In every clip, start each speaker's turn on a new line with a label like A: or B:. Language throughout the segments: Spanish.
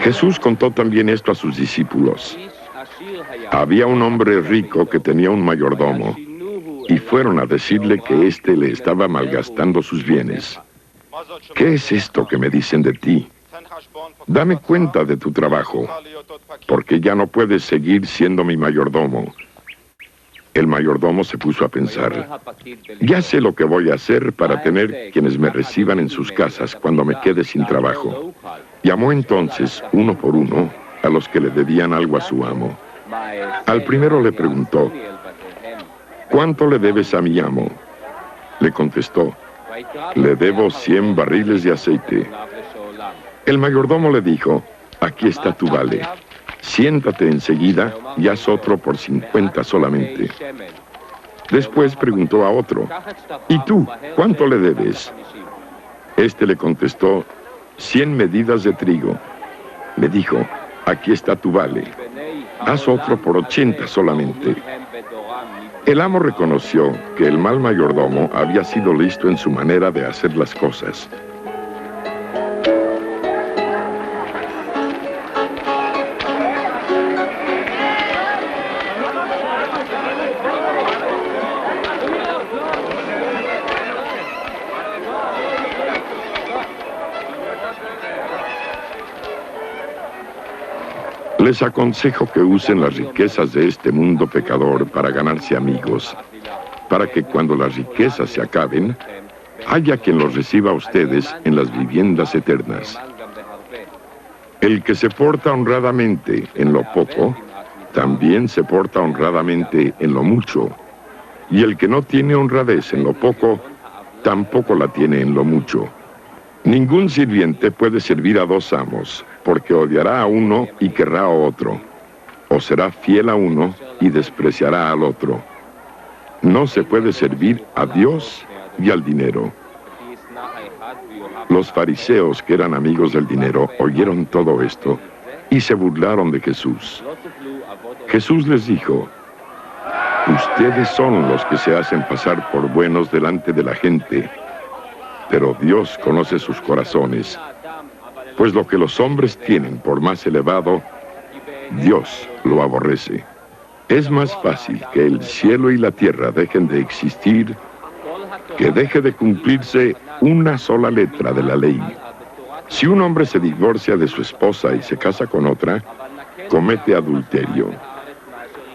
A: Jesús contó también esto a sus discípulos. Había un hombre rico que tenía un mayordomo, y fueron a decirle que éste le estaba malgastando sus bienes. ¿Qué es esto que me dicen de ti? Dame cuenta de tu trabajo, porque ya no puedes seguir siendo mi mayordomo. El mayordomo se puso a pensar, ya sé lo que voy a hacer para tener quienes me reciban en sus casas cuando me quede sin trabajo. Llamó entonces, uno por uno, a los que le debían algo a su amo. Al primero le preguntó, ¿cuánto le debes a mi amo? Le contestó, le debo 100 barriles de aceite. El mayordomo le dijo, aquí está tu vale. Siéntate enseguida y haz otro por 50 solamente. Después preguntó a otro, ¿y tú, cuánto le debes? Este le contestó, 100 medidas de trigo. Le dijo, aquí está tu vale. Haz otro por 80 solamente. El amo reconoció que el mal mayordomo había sido listo en su manera de hacer las cosas. Les aconsejo que usen las riquezas de este mundo pecador para ganarse amigos, para que cuando las riquezas se acaben, haya quien los reciba a ustedes en las viviendas eternas. El que se porta honradamente en lo poco, también se porta honradamente en lo mucho, y el que no tiene honradez en lo poco, tampoco la tiene en lo mucho. Ningún sirviente puede servir a dos amos, porque odiará a uno y querrá a otro, o será fiel a uno y despreciará al otro. No se puede servir a Dios y al dinero. Los fariseos, que eran amigos del dinero, oyeron todo esto y se burlaron de Jesús. Jesús les dijo, ustedes son los que se hacen pasar por buenos delante de la gente, pero Dios conoce sus corazones, pues lo que los hombres tienen por más elevado, Dios lo aborrece. Es más fácil que el cielo y la tierra dejen de existir que deje de cumplirse una sola letra de la ley. Si un hombre se divorcia de su esposa y se casa con otra, comete adulterio.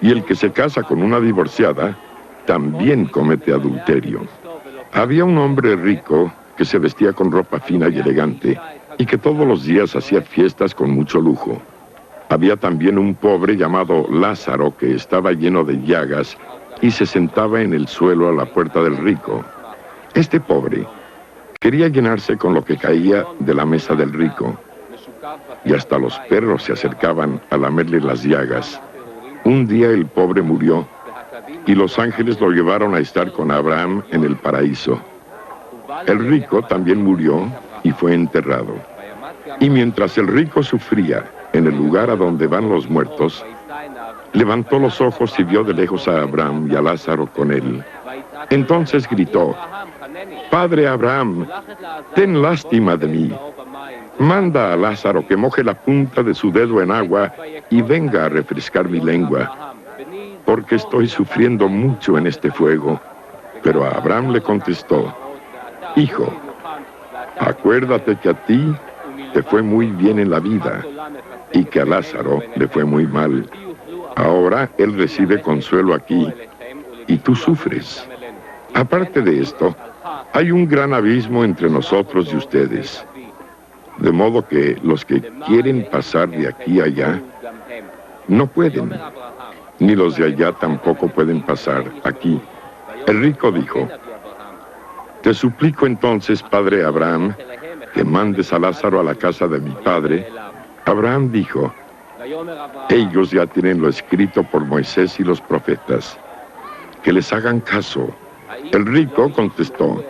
A: Y el que se casa con una divorciada, también comete adulterio. Había un hombre rico que se vestía con ropa fina y elegante, y que todos los días hacía fiestas con mucho lujo. Había también un pobre llamado Lázaro que estaba lleno de llagas y se sentaba en el suelo a la puerta del rico. Este pobre quería llenarse con lo que caía de la mesa del rico, y hasta los perros se acercaban a lamerle las llagas. Un día el pobre murió, y los ángeles lo llevaron a estar con Abraham en el paraíso. El rico también murió y fue enterrado. Y mientras el rico sufría en el lugar a donde van los muertos, levantó los ojos y vio de lejos a Abraham y a Lázaro con él. Entonces gritó, Padre Abraham, ten lástima de mí. Manda a Lázaro que moje la punta de su dedo en agua y venga a refrescar mi lengua, porque estoy sufriendo mucho en este fuego. Pero Abraham le contestó, Hijo, acuérdate que a ti te fue muy bien en la vida y que a Lázaro le fue muy mal. Ahora él recibe consuelo aquí y tú sufres. Aparte de esto, hay un gran abismo entre nosotros y ustedes, de modo que los que quieren pasar de aquí a allá no pueden, ni los de allá tampoco pueden pasar aquí. El rico dijo, te suplico entonces, padre Abraham, que mandes a Lázaro a la casa de mi padre. Abraham dijo, ellos ya tienen lo escrito por Moisés y los profetas, que les hagan caso. El rico contestó,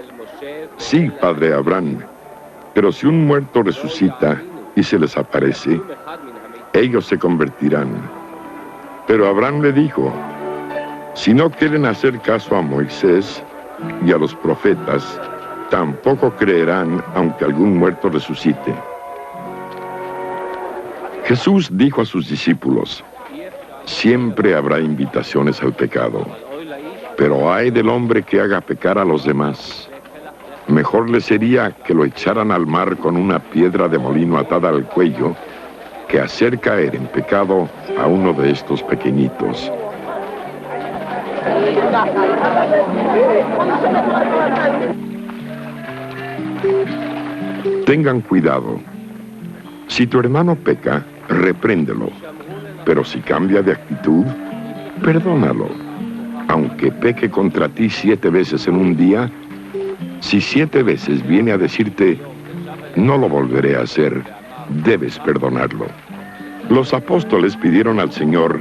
A: sí, padre Abraham, pero si un muerto resucita y se les aparece, ellos se convertirán. Pero Abraham le dijo, Si no quieren hacer caso a Moisés y a los profetas, tampoco creerán aunque algún muerto resucite. Jesús dijo a sus discípulos: siempre habrá invitaciones al pecado, pero ay del hombre que haga pecar a los demás. Mejor le sería que lo echaran al mar con una piedra de molino atada al cuello, que hacer caer en pecado a uno de estos pequeñitos. Tengan cuidado. Si tu hermano peca, repréndelo. Pero si cambia de actitud, perdónalo. Aunque peque contra ti 7 veces en un día, si 7 veces viene a decirte, no lo volveré a hacer, debes perdonarlo. Los apóstoles pidieron al Señor,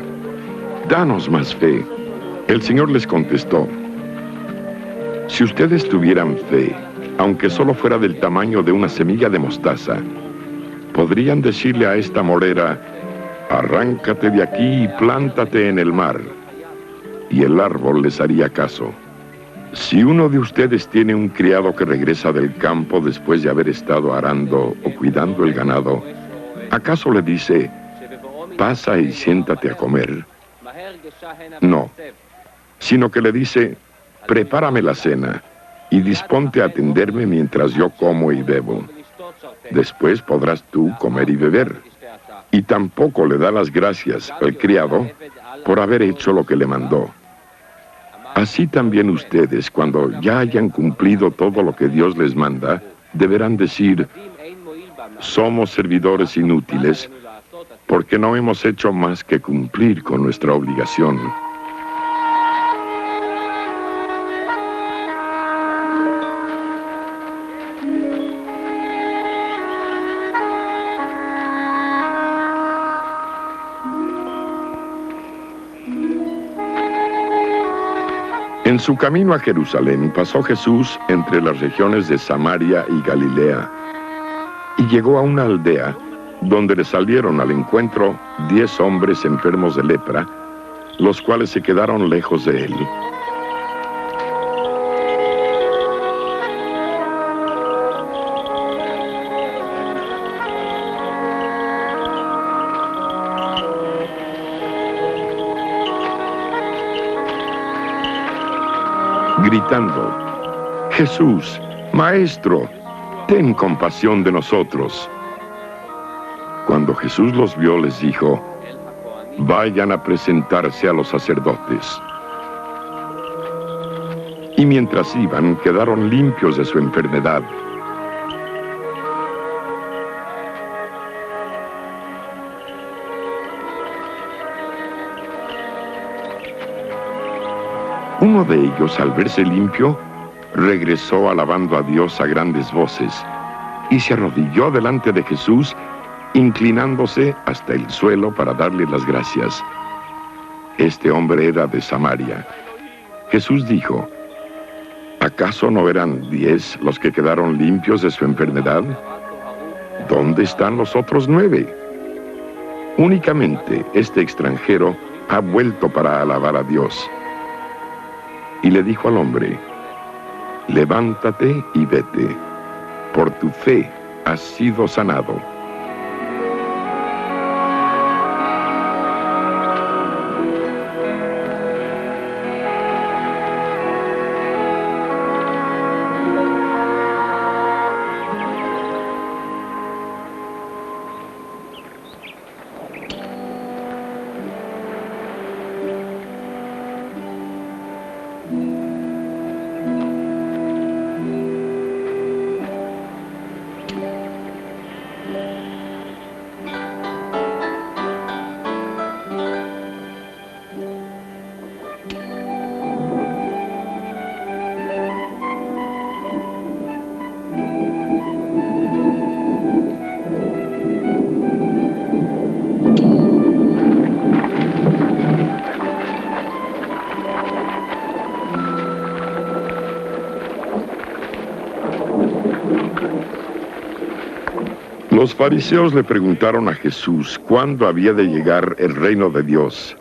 A: danos más fe. El Señor les contestó, si ustedes tuvieran fe, aunque solo fuera del tamaño de una semilla de mostaza, podrían decirle a esta morera, arráncate de aquí y plántate en el mar, y el árbol les haría caso. Si uno de ustedes tiene un criado que regresa del campo después de haber estado arando o cuidando el ganado, ¿acaso le dice, pasa y siéntate a comer? No, sino que le dice, prepárame la cena y disponte a atenderme mientras yo como y bebo. Después podrás tú comer y beber. Y tampoco le da las gracias al criado por haber hecho lo que le mandó. Así también ustedes, cuando ya hayan cumplido todo lo que Dios les manda, deberán decir, somos servidores inútiles, porque no hemos hecho más que cumplir con nuestra obligación. En su camino a Jerusalén pasó Jesús entre las regiones de Samaria y Galilea, y llegó a una aldea donde le salieron al encuentro 10 hombres enfermos de lepra, los cuales se quedaron lejos de él. Gritando, Jesús, Maestro, ten compasión de nosotros. Cuando Jesús los vio, les dijo, vayan a presentarse a los sacerdotes. Y mientras iban, quedaron limpios de su enfermedad. Uno de ellos, al verse limpio, regresó alabando a Dios a grandes voces y se arrodilló delante de Jesús, inclinándose hasta el suelo para darle las gracias. Este hombre era de Samaria. Jesús dijo, ¿acaso no eran 10 los que quedaron limpios de su enfermedad? ¿Dónde están los otros 9? Únicamente este extranjero ha vuelto para alabar a Dios. Y le dijo al hombre, levántate y vete, por tu fe has sido sanado. Los fariseos le preguntaron a Jesús cuándo había de llegar el reino de Dios,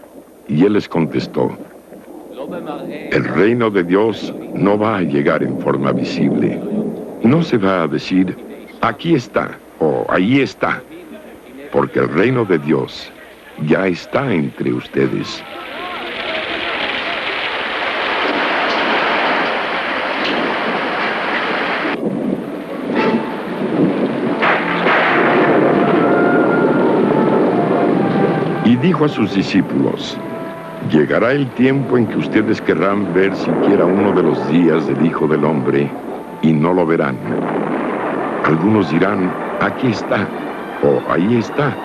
A: y él les contestó, El reino de Dios no va a llegar en forma visible. No se va a decir, aquí está o ahí está, porque el reino de Dios ya está entre ustedes. Y dijo a sus discípulos, llegará el tiempo en que ustedes querrán ver siquiera uno de los días del Hijo del Hombre, y no lo verán. Algunos dirán, aquí está, o ahí está.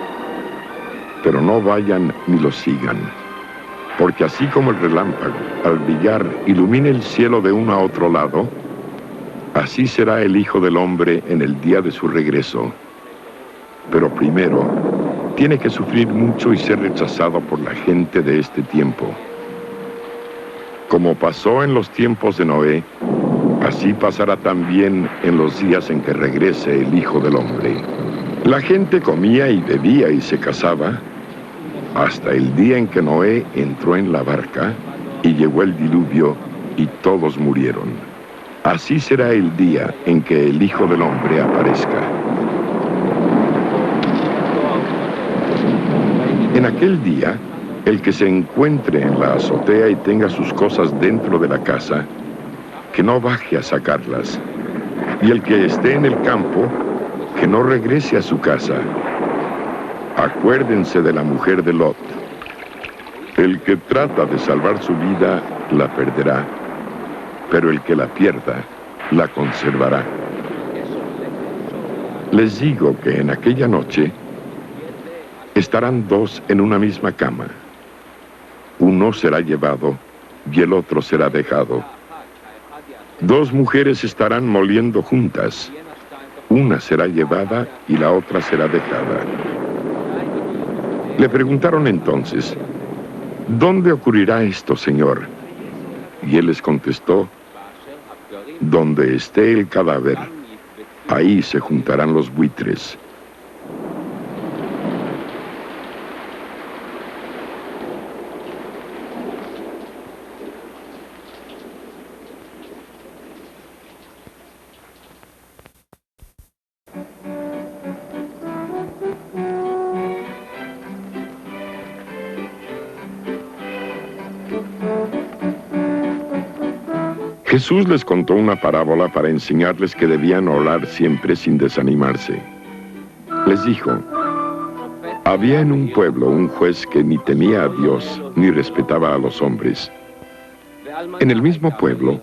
A: Pero no vayan ni lo sigan. Porque así como el relámpago, al brillar, ilumina el cielo de uno a otro lado, así será el Hijo del Hombre en el día de su regreso. Pero primero, tiene que sufrir mucho y ser rechazado por la gente de este tiempo. Como pasó en los tiempos de Noé, así pasará también en los días en que regrese el Hijo del Hombre. La gente comía y bebía y se casaba, hasta el día en que Noé entró en la barca y llegó el diluvio y todos murieron. Así será el día en que el Hijo del Hombre aparezca. En aquel día, el que se encuentre en la azotea y tenga sus cosas dentro de la casa, que no baje a sacarlas. Y el que esté en el campo, que no regrese a su casa. Acuérdense de la mujer de Lot. El que trata de salvar su vida, la perderá, pero el que la pierda, la conservará. Les digo que en aquella noche estarán dos en una misma cama. Uno será llevado y el otro será dejado. Dos mujeres estarán moliendo juntas. Una será llevada y la otra será dejada. Le preguntaron entonces, ¿dónde ocurrirá esto, Señor? Y él les contestó, donde esté el cadáver, ahí se juntarán los buitres. Jesús les contó una parábola para enseñarles que debían orar siempre sin desanimarse. Les dijo, había en un pueblo un juez que ni temía a Dios ni respetaba a los hombres. En el mismo pueblo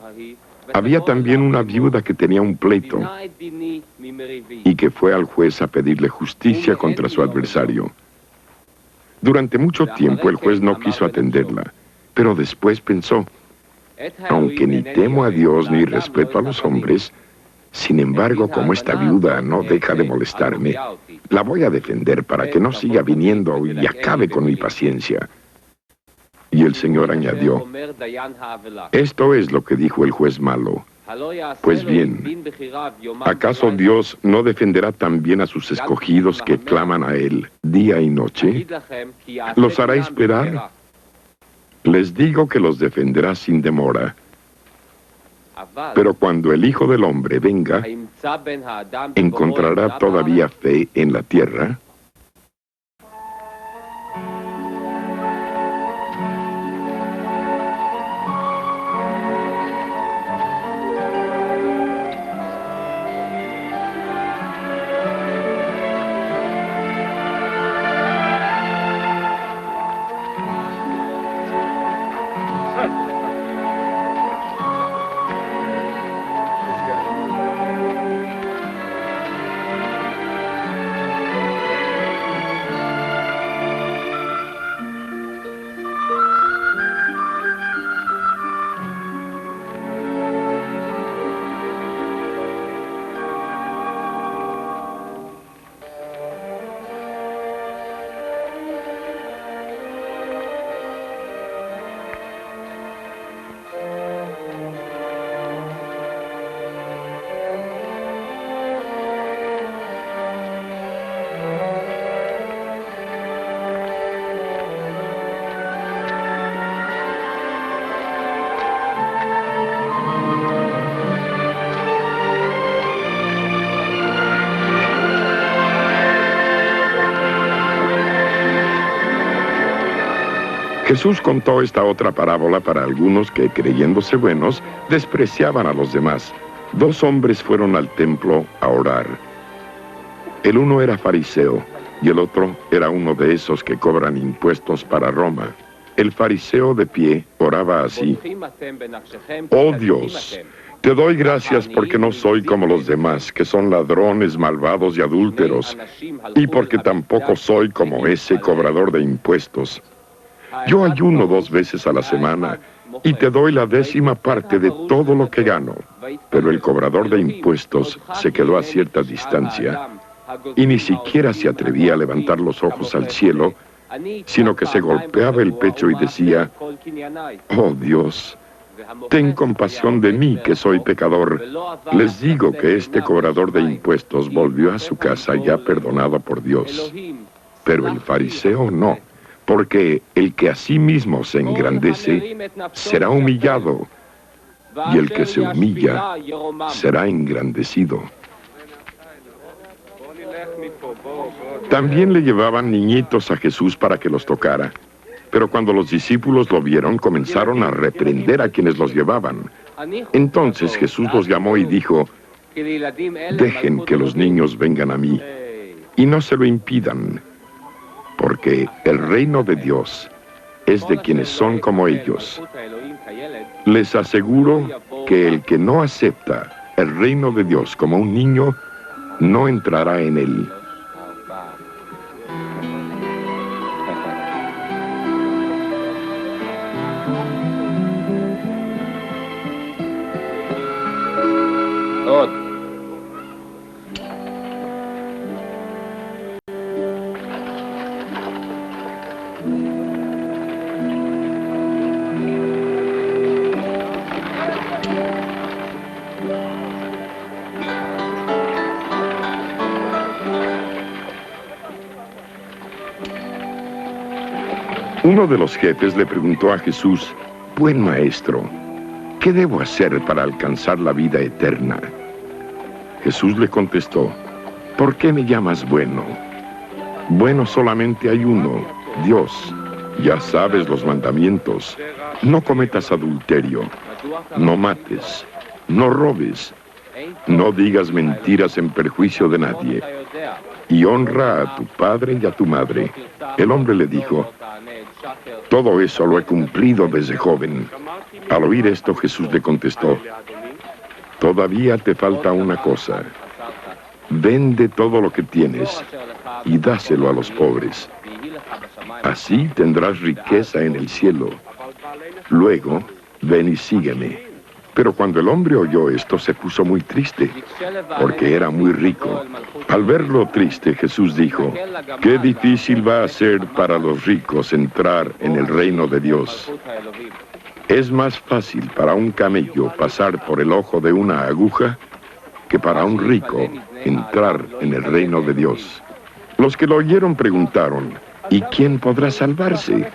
A: había también una viuda que tenía un pleito y que fue al juez a pedirle justicia contra su adversario. Durante mucho tiempo el juez no quiso atenderla, pero después pensó, aunque ni temo a Dios ni respeto a los hombres, sin embargo, como esta viuda no deja de molestarme, la voy a defender para que no siga viniendo y acabe con mi paciencia. Y el Señor añadió, esto es lo que dijo el juez malo. Pues bien, ¿acaso Dios no defenderá también a sus escogidos que claman a Él día y noche? ¿Los hará esperar? Les digo que los defenderá sin demora. Pero cuando el Hijo del Hombre venga, ¿encontrará todavía fe en la tierra? Jesús contó esta otra parábola para algunos que, creyéndose buenos, despreciaban a los demás. 2 hombres fueron al templo a orar. El uno era fariseo y el otro era uno de esos que cobran impuestos para Roma. El fariseo de pie oraba así: «Oh Dios, te doy gracias porque no soy como los demás, que son ladrones, malvados y adúlteros, y porque tampoco soy como ese cobrador de impuestos. Yo ayuno 2 veces a la semana y te doy la 10ª parte de todo lo que gano». Pero el cobrador de impuestos se quedó a cierta distancia y ni siquiera se atrevía a levantar los ojos al cielo, sino que se golpeaba el pecho y decía: «Oh Dios, ten compasión de mí, que soy pecador». Les digo que este cobrador de impuestos volvió a su casa ya perdonado por Dios. Pero el fariseo no, porque el que a sí mismo se engrandece será humillado, y el que se humilla será engrandecido. También le llevaban niñitos a Jesús para que los tocara, pero cuando los discípulos lo vieron, comenzaron a reprender a quienes los llevaban. Entonces Jesús los llamó y dijo: «Dejen que los niños vengan a mí, y no se lo impidan, porque el reino de Dios es de quienes son como ellos. Les aseguro que el que no acepta el reino de Dios como un niño, no entrará en él». Uno de los jefes le preguntó a Jesús: «Buen maestro, ¿qué debo hacer para alcanzar la vida eterna?». Jesús le contestó: «¿Por qué me llamas bueno? Bueno solamente hay uno, Dios. Ya sabes los mandamientos: no cometas adulterio, no mates, no robes, no digas mentiras en perjuicio de nadie, y honra a tu padre y a tu madre». El hombre le dijo: «Todo eso lo he cumplido desde joven». Al oír esto, Jesús le contestó: «Todavía te falta una cosa. Vende todo lo que tienes y dáselo a los pobres. Así tendrás riqueza en el cielo. Luego, ven y sígueme». Pero cuando el hombre oyó esto, se puso muy triste, porque era muy rico. Al verlo triste, Jesús dijo: «Qué difícil va a ser para los ricos entrar en el reino de Dios. Es más fácil para un camello pasar por el ojo de una aguja que para un rico entrar en el reino de Dios». Los que lo oyeron preguntaron: «¿Y quién podrá salvarse?».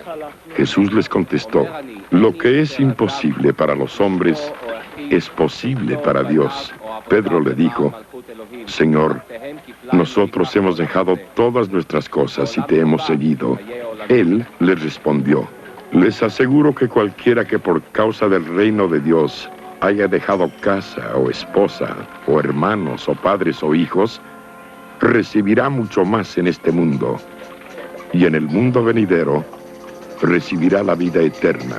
A: Jesús les contestó: «Lo que es imposible para los hombres es posible para Dios». Pedro le dijo: «Señor, nosotros hemos dejado todas nuestras cosas y te hemos seguido». Él les respondió: «Les aseguro que cualquiera que por causa del reino de Dios haya dejado casa o esposa o hermanos o padres o hijos, recibirá mucho más en este mundo, y en el mundo venidero recibirá la vida eterna».